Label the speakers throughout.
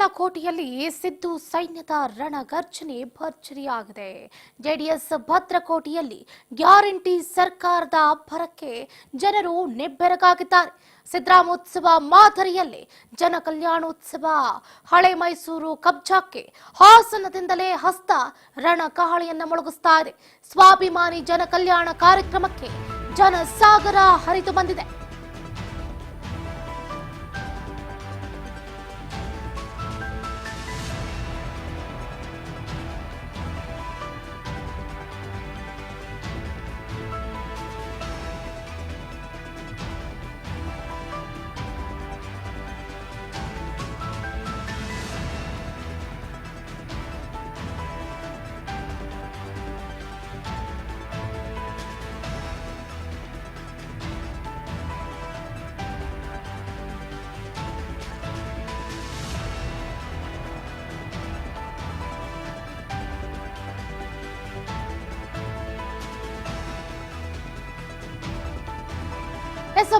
Speaker 1: ಬಾಗಲಕೋಟೆಯಲ್ಲಿ ಸಿದ್ದು ಸೈನ್ಯದ ರಣಗರ್ಜನೆ ಭರ್ಜರಿಯಾಗಿದೆ. JDS ಭದ್ರಕೋಟೆಯಲ್ಲಿ guarantee ಸರ್ಕಾರದ ಅಬ್ಬರಕ್ಕೆ ಜನರು ನಿಬ್ಬೆರಗಾಗಿದ್ದಾರೆ. ಸಿದ್ದರಾಮೋತ್ಸವ ಮಾದರಿಯಲ್ಲಿ ಜನ ಕಲ್ಯಾಣೋತ್ಸವ. ಹಳೆ ಮೈಸೂರು ಕಬ್ಜಾಕ್ಕೆ ಹಾಸನದಿಂದಲೇ ಹಸ್ತ ರಣಕಹಳೆಯನ್ನ ಮೊಳಗಿಸ್ತಾ ಇದೆ. ಸ್ವಾಭಿಮಾನಿ ಜನ ಕಲ್ಯಾಣ ಕಾರ್ಯಕ್ರಮಕ್ಕೆ ಜನಸಾಗರ ಹರಿದು ಬಂದಿದೆ.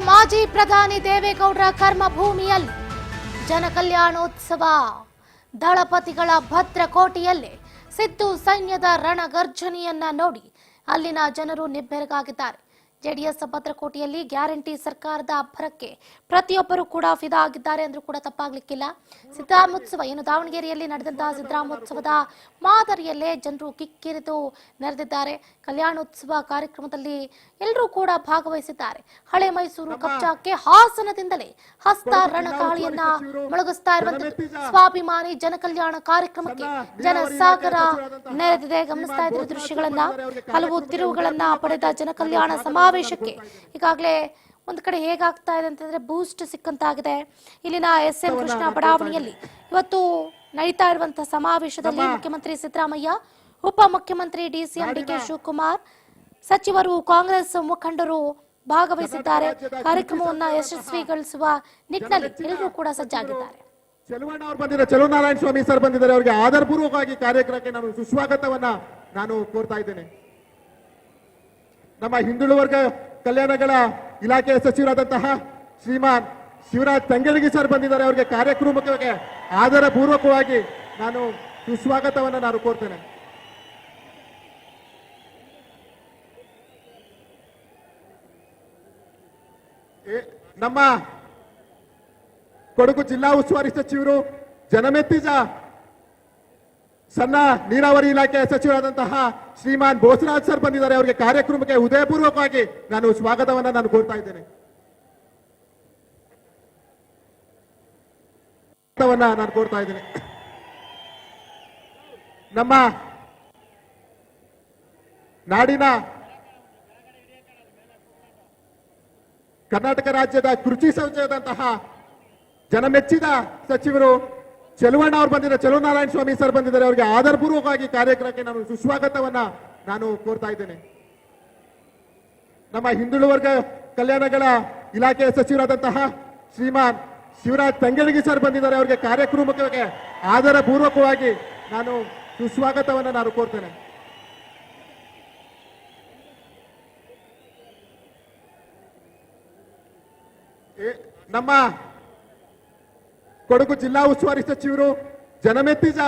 Speaker 1: ಮಾಜಿ ಪ್ರಧಾನಿ ದೇವೇಗೌಡರ ಕರ್ಮಭೂಮಿಯಲ್ಲಿ ಜನ ಕಲ್ಯಾಣೋತ್ಸವ. ದಳಪತಿಗಳ ಭದ್ರಕೋಟೆಯಲ್ಲಿ ಸಿದ್ದು ಸೈನ್ಯದ ರಣಗರ್ಜನೆಯನ್ನ ನೋಡಿ ಅಲ್ಲಿನ ಜನರು ನಿಬ್ಬೆರಗಾಗಿದ್ದಾರೆ. ಜೆಡಿಎಸ್ ಭದ್ರಕೋಟೆಯಲ್ಲಿ ಗ್ಯಾರಂಟಿ ಸರ್ಕಾರದ ಅಬ್ಬರಕ್ಕೆ ಪ್ರತಿಯೊಬ್ಬರು ಕೂಡ ಫಿದಾ ಆಗಿದ್ದಾರೆ ಅಂದ್ರೂ ಕೂಡ ತಪ್ಪಾಗ್ಲಿಕ್ಕಿಲ್ಲ. ಸಿದ್ದರಾಮೋತ್ಸವ ಏನು ದಾವಣಗೆರೆಯಲ್ಲಿ ನಡೆದಂತಹ ಸಿದ್ದರಾಮೋತ್ಸವದ ಮಾದರಿಯಲ್ಲೇ ಜನರು ಕಿಕ್ಕಿರಿದು ನೆರೆದಿದ್ದಾರೆ. ಕಲ್ಯಾಣೋತ್ಸವ ಕಾರ್ಯಕ್ರಮದಲ್ಲಿ ಎಲ್ಲರೂ ಕೂಡ ಭಾಗವಹಿಸಿದ್ದಾರೆ. ಹಳೆ ಮೈಸೂರು ಕಬ್ಜಾಕ್ಕೆ ಹಾಸನದಿಂದಲೇ ಹಸ್ತ ರಣಕಾಳಿಯನ್ನ ಮೊಳಗಿಸ್ತಾ ಇರುವಂತದ್ದು. ಸ್ವಾಭಿಮಾನಿ ಜನ ಕಲ್ಯಾಣ ಕಾರ್ಯಕ್ರಮಕ್ಕೆ ಜನಸಾಗರ ನೆರೆದಿದೆ. ಗಮನಿಸ್ತಾ ಇದ್ದ ದೃಶ್ಯಗಳನ್ನ, ಹಲವು ತಿರುವುಗಳನ್ನ ಪಡೆದ ಜನ ಕಲ್ಯಾಣ ಸಮಾವೇಶಕ್ಕೆ ಈಗಾಗಲೇ ಒಂದು ಕಡೆ ಹೇಗಾಗ್ತಾ ಇದೆ ಅಂತಂದ್ರೆ ಬೂಸ್ಟ್ ಸಿಕ್ಕಂತಾಗಿದೆ. ಇಲ್ಲಿನ ಎಸ್.ಎಂ. ಕೃಷ್ಣ ಬಡಾವಣೆಯಲ್ಲಿ ಇವತ್ತು ನಡೀತಾ ಇರುವಂತಹ ಸಮಾವೇಶದಲ್ಲಿ ಮುಖ್ಯಮಂತ್ರಿ ಸಿದ್ದರಾಮಯ್ಯ, ಉಪಮುಖ್ಯಮಂತ್ರಿ ಡಿ.ಕೆ. ಶಿವಕುಮಾರ್, ಸಚಿವರು, ಕಾಂಗ್ರೆಸ್ ಮುಖಂಡರು ಭಾಗವಹಿಸಿದ್ದಾರೆ. ಕಾರ್ಯಕ್ರಮವನ್ನ ಯಶಸ್ವಿಗೊಳಿಸುವ ನಿಟ್ಟಿನಲ್ಲಿ ಎಲ್ಲರೂ ಕೂಡ ಸಜ್ಜಾಗಿದ್ದಾರೆ.
Speaker 2: ಚೆಲುವಣ್ಣ ಅವರು ಬಂದಿದ್ದಾರೆ, ಚೆಲುವನಾರಾಯಣ ಸ್ವಾಮಿ ಸರ್ ಬಂದಿದ್ದಾರೆ. ಅವರಿಗೆ ಆಧಾರಪೂರ್ವಕವಾಗಿ ಕಾರ್ಯಕ್ರಮಕ್ಕೆ ನಾನು ಸುಸ್ವಾಗತವನ್ನ ನಾನು ಕೋರ್ತಾ ಇದ್ದೇನೆ. ನಮ್ಮ ಹಿಂದುಳಿದ ವರ್ಗ ಕಲ್ಯಾಣಗಳ ಇಲಾಖೆಯ ಸಚಿವರಾದಂತಹ ಶ್ರೀಮಾನ್ ಶಿವರಾಜ್ ತಂಗಡಗಿ ಸರ್ ಬಂದಿದ್ದಾರೆ. ಅವರಿಗೆ ಕಾರ್ಯಕ್ರಮಕ್ಕೆ ಆಧಾರಪೂರ್ವಕವಾಗಿ ನಾನು ಸುಸ್ವಾಗತವನ್ನ ನಾನು ಕೋರ್ತೇನೆ. ನಮ್ಮ ಕೊಡಗು ಜಿಲ್ಲಾ ಉಸ್ತುವಾರಿ ಸಚಿವರು, ಜನಮೆತ್ತಿದ ಸಣ್ಣ ನೀರಾವರಿ ಇಲಾಖೆಯ ಸಚಿವರಾದಂತಹ ಶ್ರೀಮಾನ್ ಬೋಸರಾಜ್ ಸರ್ ಬಂದಿದ್ದಾರೆ. ಅವರಿಗೆ ಕಾರ್ಯಕ್ರಮಕ್ಕೆ ಹೃದಯಪೂರ್ವಕವಾಗಿ ನಾನು ಸ್ವಾಗತವನ್ನ ನಾನು ಕೋರ್ತಾ ಇದ್ದೇನೆ. ನಾನು ಕೋರ್ತಾ ಇದ್ದೇನೆ. ನಮ್ಮ ನಾಡಿನ ಕರ್ನಾಟಕ ರಾಜ್ಯದ ಕೃಷಿ ಸಚಿವರಾದಂತಹ ಜನಮೆಚ್ಚಿದ ಸಚಿವರು ಚೆಲುವಣ್ಣ ಅವರು ಬಂದಿದ್ದಾರೆ, ಚೆಲುವನಾರಾಯಣ ಸ್ವಾಮಿ ಸರ್ ಬಂದಿದ್ದಾರೆ. ಅವರಿಗೆ ಆಧಾರಪೂರ್ವಕವಾಗಿ ಕಾರ್ಯಕ್ರಮಕ್ಕೆ ನಾನು ಸುಸ್ವಾಗತವನ್ನ ನಾನು ಕೋರ್ತಾ ಇದ್ದೇನೆ. ನಮ್ಮ ಹಿಂದುಳಿದ ವರ್ಗ ಕಲ್ಯಾಣಗಳ ಇಲಾಖೆಯ ಸಚಿವರಾದಂತಹ ಶ್ರೀಮಾನ್ ಶಿವರಾಜ್ ತಂಗಡಗಿ ಸರ್ ಬಂದಿದ್ದಾರೆ. ಅವರಿಗೆ ಕಾರ್ಯಕ್ರಮಕ್ಕೆ ಆಧಾರಪೂರ್ವಕವಾಗಿ ನಾನು ಸುಸ್ವಾಗತವನ್ನ ನಾನು ಕೋರ್ತೇನೆ. ನಮ್ಮ ಕೊಡಗು ಜಿಲ್ಲಾ ಉಸ್ತುವಾರಿ ಸಚಿವರು, ಜನಮೆತ್ತಿದ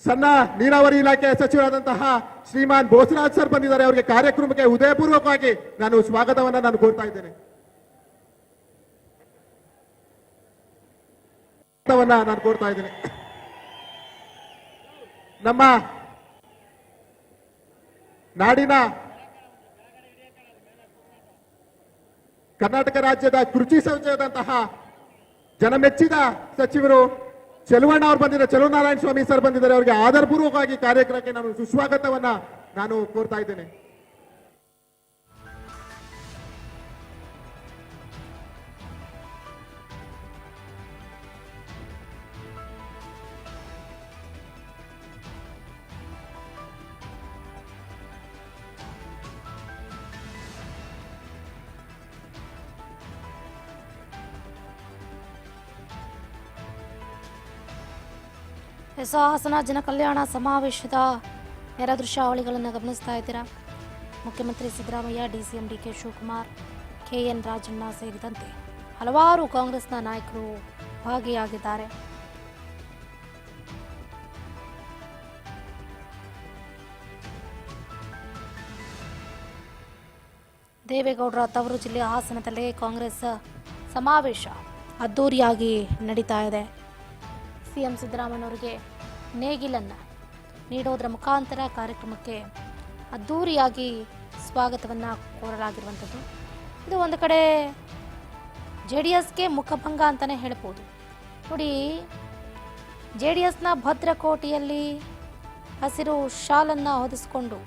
Speaker 2: ಸಣ್ಣ ನೀರಾವರಿ ಇಲಾಖೆಯ ಸಚಿವರಾದಂತಹ ಶ್ರೀಮಾನ್ ಬೋಸರಾಜ್ ಸರ್ ಬಂದಿದ್ದಾರೆ. ಅವರಿಗೆ ಕಾರ್ಯಕ್ರಮಕ್ಕೆ ಹೃದಯಪೂರ್ವಕವಾಗಿ ನಾನು ಸ್ವಾಗತವನ್ನ ನಾನು ಕೋರ್ತಾ ಇದ್ದೇನೆ. ನಾನು ಕೋರ್ತಾ ಇದ್ದೇನೆ. ನಮ್ಮ ನಾಡಿನ ಕರ್ನಾಟಕ ರಾಜ್ಯದ ಕೃಷಿ ಸಚಿವರಾದಂತಹ ಜನಮೆಚ್ಚಿದ ಸಚಿವರು ಚೆಲುವಣ್ಣ ಅವರು ಬಂದಿದ್ದಾರೆ, ಚೆಲುವನಾರಾಯಣ ಸ್ವಾಮಿ ಸರ್ ಬಂದಿದ್ದಾರೆ. ಅವರಿಗೆ ಆಧಾರಪೂರ್ವಕವಾಗಿ ಕಾರ್ಯಕ್ರಮಕ್ಕೆ ನಾನು ಸುಸ್ವಾಗತವನ್ನ ನಾನು ಕೋರ್ತಾ ಇದ್ದೇನೆ.
Speaker 1: ಹಾಸನ ಜನ ಕಲ್ಯಾಣ ಸಮಾವೇಶದ ನೇರ ದೃಶ್ಯಾವಳಿಗಳನ್ನು ಗಮನಿಸ್ತಾ ಇದ್ದೀರಾ. ಮುಖ್ಯಮಂತ್ರಿ ಸಿದ್ದರಾಮಯ್ಯ, ಡಿ.ಕೆ. ಶಿವಕುಮಾರ್, ಕೆ.ಎನ್. ರಾಜಣ್ಣ ಸೇರಿದಂತೆ ಹಲವಾರು ಕಾಂಗ್ರೆಸ್ನ ನಾಯಕರು ಭಾಗಿಯಾಗಿದ್ದಾರೆ. ದೇವೇಗೌಡರ ತವರು ಜಿಲ್ಲೆಯ ಹಾಸನದಲ್ಲಿ ಕಾಂಗ್ರೆಸ್ ಸಮಾವೇಶ ಅದ್ದೂರಿಯಾಗಿ ನಡೀತಾ ಇದೆ. ಸಿಎಂ ಸಿದ್ದರಾಮಯ್ಯನವರಿಗೆ ನೇಗಿಲನ್ನ ನೀಡೋದರ ಮುಖಾಂತರ ಕಾರ್ಯಕ್ರಮಕ್ಕೆ ಅದ್ದೂರಿಯಾಗಿ ಸ್ವಾಗತವನ್ನು ಕೋರಲಾಗಿರುವಂಥದ್ದು. ಇದು ಒಂದು ಕಡೆ JDSಗೆ ಮುಖಭಂಗ ಅಂತಲೇ ಹೇಳ್ಬೋದು. ನೋಡಿ, JDSನ ಭದ್ರಕೋಟೆಯಲ್ಲಿ ಹಸಿರು ಶಾಲನ್ನು ಹೊದಿಸಿಕೊಂಡು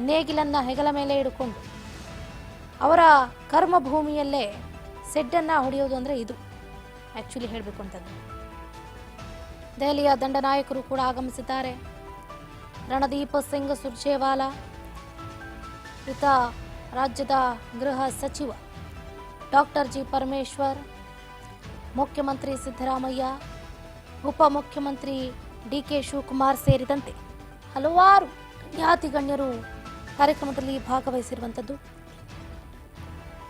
Speaker 1: ನೇಗಿಲನ್ನು ಹೆಗಲ ಮೇಲೆ ಇಟ್ಕೊಂಡು ಅವರ ಕರ್ಮಭೂಮಿಯಲ್ಲೇ ಸೆಡ್ಡನ್ನು ಹೊಡೆಯೋದು ಅಂದರೆ ಇದು ಆ್ಯಕ್ಚುಲಿ ಹೇಳಬೇಕು ಅಂತಂದರೆ. ದೆಹಲಿಯ ದಂಡನಾಯಕರು ಕೂಡ ಆಗಮಿಸಿದ್ದಾರೆ. ರಣದೀಪ್ ಸಿಂಗ್ ಸುರ್ಜೇವಾಲಾ, ಈತ ರಾಜ್ಯದ ಗೃಹ ಸಚಿವ ಡಾಕ್ಟರ್ ಜಿ ಪರಮೇಶ್ವರ್, ಮುಖ್ಯಮಂತ್ರಿ ಸಿದ್ದರಾಮಯ್ಯ, ಉಪಮುಖ್ಯಮಂತ್ರಿ DK ಶಿವಕುಮಾರ್ ಸೇರಿದಂತೆ ಹಲವಾರು ಖ್ಯಾತಿ ಗಣ್ಯರು ಕಾರ್ಯಕ್ರಮದಲ್ಲಿ ಭಾಗವಹಿಸಿರುವಂಥದ್ದು.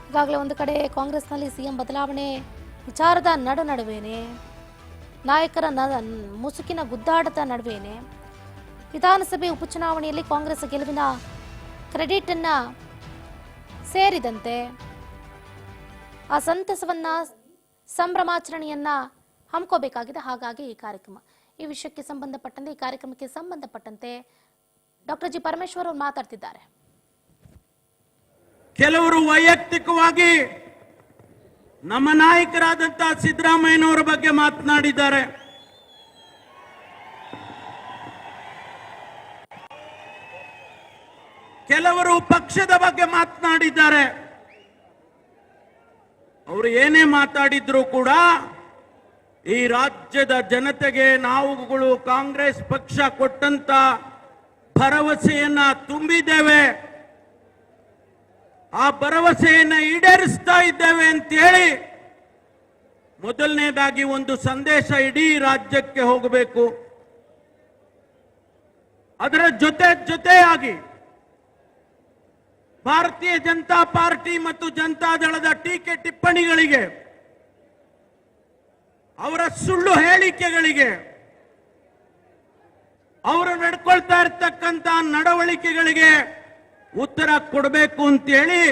Speaker 1: ಈಗಾಗಲೇ ಒಂದು ಕಡೆ ಕಾಂಗ್ರೆಸ್ನಲ್ಲಿ ಸಿಎಂ ಬದಲಾವಣೆ ವಿಚಾರದ ನಡುವೆನೇ ನಾಯಕರ ಮುಸುಕಿನ ಗುದ್ದಾಟದ ನಡುವೆನೇ ವಿಧಾನಸಭೆ ಉಪಚುನಾವಣೆಯಲ್ಲಿ ಕಾಂಗ್ರೆಸ್ ಗೆಲುವಿನ ಕ್ರೆಡಿಟ್ ಅನ್ನ ಸೇರಿದಂತೆ ಆ ಸಂತಸವನ್ನ ಸಂಭ್ರಮಾಚರಣೆಯನ್ನ ಹಮ್ಮಿಕೋಬೇಕಾಗಿದೆ. ಹಾಗಾಗಿ ಈ ವಿಷಯಕ್ಕೆ ಸಂಬಂಧಪಟ್ಟಂತೆ, ಈ ಕಾರ್ಯಕ್ರಮಕ್ಕೆ ಸಂಬಂಧಪಟ್ಟಂತೆ ಡಾಕ್ಟರ್ ಜಿ ಪರಮೇಶ್ವರ್ ಅವರು ಮಾತಾಡ್ತಿದ್ದಾರೆ.
Speaker 3: ಕೆಲವರು ವೈಯಕ್ತಿಕವಾಗಿ ನಮ್ಮ ನಾಯಕರಾದಂತಹ ಸಿದ್ದರಾಮಯ್ಯನವರ ಬಗ್ಗೆ ಮಾತನಾಡಿದ್ದಾರೆ. ಕೆಲವರು ಪಕ್ಷದ ಬಗ್ಗೆ ಮಾತನಾಡಿದ್ದಾರೆ. ಅವರು ಏನೇ ಮಾತಾಡಿದ್ರು ಕೂಡ ಈ ರಾಜ್ಯದ ಜನತೆಗೆ ನಾವುಗಳು ಕಾಂಗ್ರೆಸ್ ಪಕ್ಷ ಕೊಟ್ಟಂತ ಭರವಸೆಯನ್ನ ತುಂಬಿದ್ದೇವೆ, ಆ ಭರವಸೆಯನ್ನ ಈಡೇರಿಸ್ತಾ ಇದ್ದೇವೆ ಅಂತೇಳಿ ಮೊದಲನೇದಾಗಿ ಒಂದು ಸಂದೇಶ ಇಡೀ ರಾಜ್ಯಕ್ಕೆ ಹೋಗಬೇಕು. ಅದರ ಜೊತೆಯಾಗಿ ಭಾರತೀಯ ಜನತಾ ಪಾರ್ಟಿ ಮತ್ತು ಜನತಾದಳದ ಟೀಕೆ ಟಿಪ್ಪಣಿಗಳಿಗೆ, ಅವರ ಸುಳ್ಳು ಹೇಳಿಕೆಗಳಿಗೆ, ಅವರು ನಡ್ಕೊಳ್ತಾ ಇರ್ತಕ್ಕಂಥ ನಡವಳಿಕೆಗಳಿಗೆ ಉತ್ತರ ಕೊಡಬೇಕು ಅಂತೇಳಿ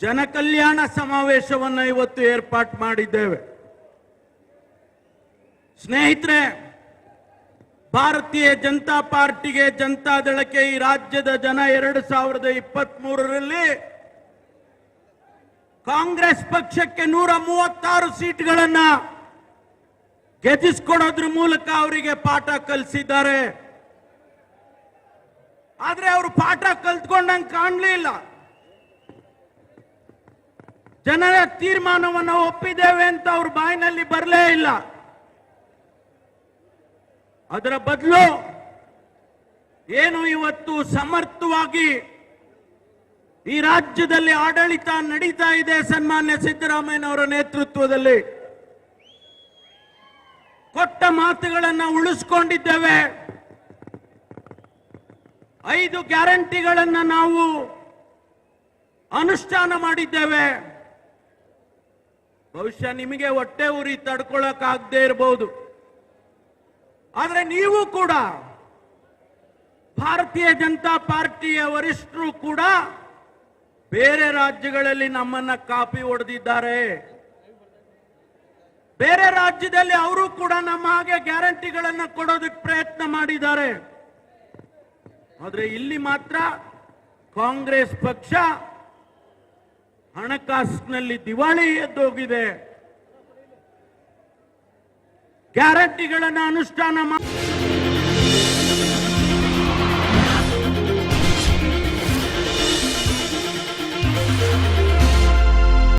Speaker 3: ಜನಕಲ್ಯಾಣ ಸಮಾವೇಶವನ್ನು ಇವತ್ತು ಏರ್ಪಾಟ್ ಮಾಡಿದ್ದೇವೆ. ಸ್ನೇಹಿತರೆ, ಭಾರತೀಯ ಜನತಾ ಪಾರ್ಟಿಗೆ, ಜನತಾದಳಕ್ಕೆ ಈ ರಾಜ್ಯದ ಜನ 2023ರಲ್ಲಿ ಕಾಂಗ್ರೆಸ್ ಪಕ್ಷಕ್ಕೆ 136 ಸೀಟ್ಗಳನ್ನ ಗೆದ್ದಿಸಿಕೊಡೋದ್ರ ಮೂಲಕ ಅವರಿಗೆ ಪಾಠ ಕಲಿಸಿದ್ದಾರೆ. ಆದ್ರೆ ಅವರು ಪಾಠ ಕಲ್ತ್ಕೊಂಡಂಗೆ ಕಾಣಲಿಲ್ಲ. ಜನರ ತೀರ್ಮಾನವನ್ನು ಒಪ್ಪಿದ್ದೇವೆ ಅಂತ ಅವ್ರ ಬಾಯಿನಲ್ಲಿ ಬರಲೇ ಇಲ್ಲ. ಅದರ ಬದಲು ಏನು ಇವತ್ತು ಸಮರ್ಥವಾಗಿ ಈ ರಾಜ್ಯದಲ್ಲಿ ಆಡಳಿತ ನಡೀತಾ ಇದೆ ಸನ್ಮಾನ್ಯ ಸಿದ್ದರಾಮಯ್ಯನವರ ನೇತೃತ್ವದಲ್ಲಿ, ಕೊಟ್ಟ ಮಾತುಗಳನ್ನು ಉಳಿಸಿಕೊಂಡಿದ್ದೇವೆ. 5 ಗ್ಯಾರಂಟಿಗಳನ್ನು ನಾವು ಅನುಷ್ಠಾನ ಮಾಡಿದ್ದೇವೆ. ಬಹುಶಃ ನಿಮಗೆ ಹೊಟ್ಟೆ ಉರಿ ತಡ್ಕೊಳ್ಳೋಕ್ಕಾಗದೇ ಇರಬಹುದು, ಆದರೆ ನೀವು ಕೂಡ, ಭಾರತೀಯ ಜನತಾ ಪಾರ್ಟಿಯ ವರಿಷ್ಠರು ಕೂಡ ಬೇರೆ ರಾಜ್ಯಗಳಲ್ಲಿ ನಮ್ಮನ್ನ ಕಾಪಿ ಹೊಡೆದಿದ್ದಾರೆ. ಬೇರೆ ರಾಜ್ಯದಲ್ಲಿ ಅವರು ಕೂಡ ನಮ್ಮ ಹಾಗೆ ಗ್ಯಾರಂಟಿಗಳನ್ನು ಕೊಡೋದಕ್ಕೆ ಪ್ರಯತ್ನ ಮಾಡಿದ್ದಾರೆ. ಆದರೆ ಇಲ್ಲಿ ಮಾತ್ರ ಕಾಂಗ್ರೆಸ್ ಪಕ್ಷ ಹಣಕಾಸಿನಲ್ಲಿ ದಿವಾಳಿ ಎದ್ದೋಗಿದೆ. ಗ್ಯಾರಂಟಿಗಳನ್ನು ಅನುಷ್ಠಾನ ಮಾಡಿ